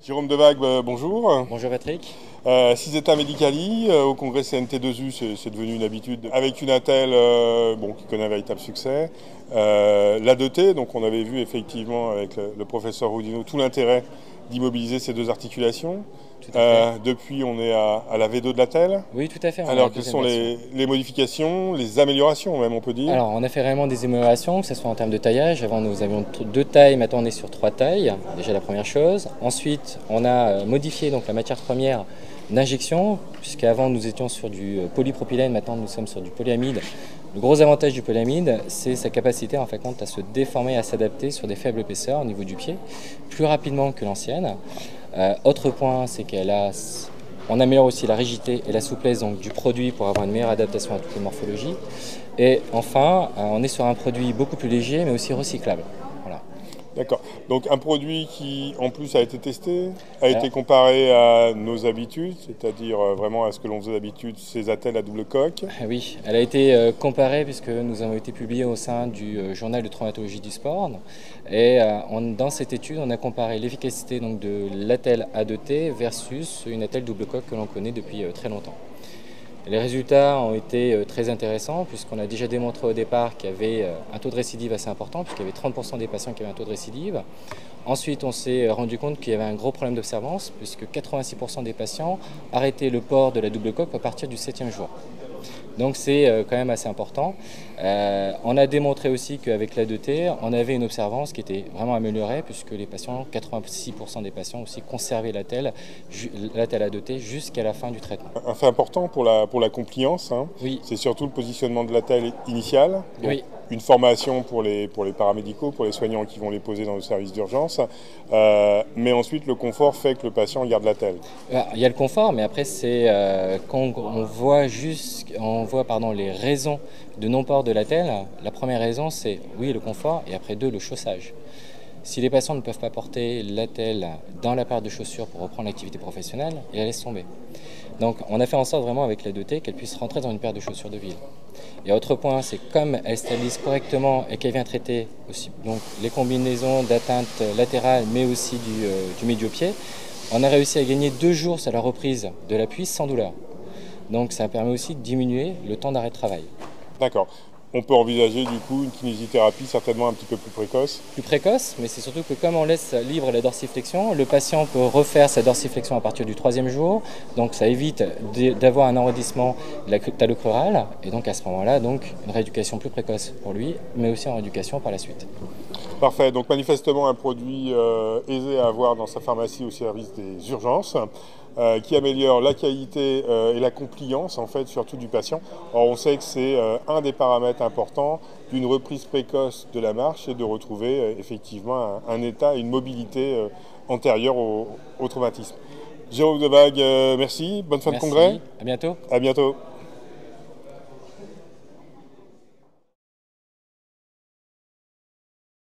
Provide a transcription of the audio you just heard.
Jérôme Devague, bonjour. Bonjour Patrick. Siseta Medicali, au congrès CNT2U, c'est devenu une habitude. Avec une attelle qui connaît un véritable succès. L'A2T, donc on avait vu effectivement avec le professeur Houdinot tout l'intérêt d'immobiliser ces deux articulations. Tout à fait. Depuis, on est à la V2 de l'attelle. Oui, tout à fait. On a la Alors, quelles deuxième sont version. les modifications, les améliorations même, on peut dire? Alors, on a fait réellement des améliorations, que ce soit en termes de taillage. Avant, nous avions deux tailles, maintenant on est sur trois tailles. Déjà la première chose. Ensuite, on a modifié donc la matière première d'injection, puisqu'avant nous étions sur du polypropylène, maintenant nous sommes sur du polyamide. Le gros avantage du polyamide, c'est sa capacité en fait à se déformer, à s'adapter sur des faibles épaisseurs au niveau du pied, plus rapidement que l'ancienne. Autre point, c'est on améliore aussi la rigidité et la souplesse donc, du produit pour avoir une meilleure adaptation à toutes les morphologies. Et enfin, on est sur un produit beaucoup plus léger, mais aussi recyclable. Voilà. D'accord. Donc un produit qui en plus a été testé, a Alors, été comparé à nos habitudes, c'est-à-dire vraiment à ce que l'on faisait d'habitude, ces attelles à double coque. oui, elle a été comparée puisque nous avons été publiés au sein du journal de traumatologie du sport. Et dans cette étude, on a comparé l'efficacité donc, de l'attelle A2T versus une attelle double coque que l'on connaît depuis très longtemps. Les résultats ont été très intéressants puisqu'on a déjà démontré au départ qu'il y avait un taux de récidive assez important puisqu'il y avait 30% des patients qui avaient un taux de récidive. Ensuite, on s'est rendu compte qu'il y avait un gros problème d'observance puisque 86% des patients arrêtaient le port de la double coque à partir du 7e jour. Donc c'est quand même assez important. On a démontré aussi qu'avec l'A2T, on avait une observance qui était vraiment améliorée puisque les patients, 86% des patients aussi conservaient l'attelle A2T jusqu'à la fin du traitement. Un fait important pour la compliance, hein, Oui, c'est surtout le positionnement de l'attelle initiale. Donc, oui. une formation pour les paramédicaux, pour les soignants qui vont les poser dans le service d'urgence. Mais ensuite, le confort fait que le patient garde l'attelle. Il y a le confort, mais après, c'est quand on voit les raisons de non-port de l'attelle. La première raison, c'est oui, le confort, et après deux, le chaussage. Si les patients ne peuvent pas porter l'attelle dans la paire de chaussures pour reprendre l'activité professionnelle, ils la laissent tomber. Donc, on a fait en sorte vraiment avec la 2T qu'elle puisse rentrer dans une paire de chaussures de ville. Et autre point, c'est comme elle stabilise correctement et qu'elle vient traiter aussi donc, les combinaisons d'atteinte latérale, mais aussi du médio-pied, on a réussi à gagner 2 jours sur la reprise de l'appui sans douleur. Donc ça permet aussi de diminuer le temps d'arrêt de travail. D'accord. On peut envisager du coup une kinésithérapie certainement un petit peu plus précoce. Plus précoce, mais c'est surtout que comme on laisse libre la dorsiflexion, le patient peut refaire sa dorsiflexion à partir du 3e jour, donc ça évite d'avoir un enraidissement de la talus crurale, et donc à ce moment-là, donc, une rééducation plus précoce pour lui, mais aussi en rééducation par la suite. Parfait. Donc manifestement un produit aisé à avoir dans sa pharmacie au service des urgences. Qui améliore la qualité et la compliance en fait surtout du patient. Or on sait que c'est un des paramètres importants d'une reprise précoce de la marche et de retrouver effectivement un état, une mobilité antérieure au traumatisme. Jérôme Devague, merci, bonne fin de congrès, Merci, à bientôt. à bientôt.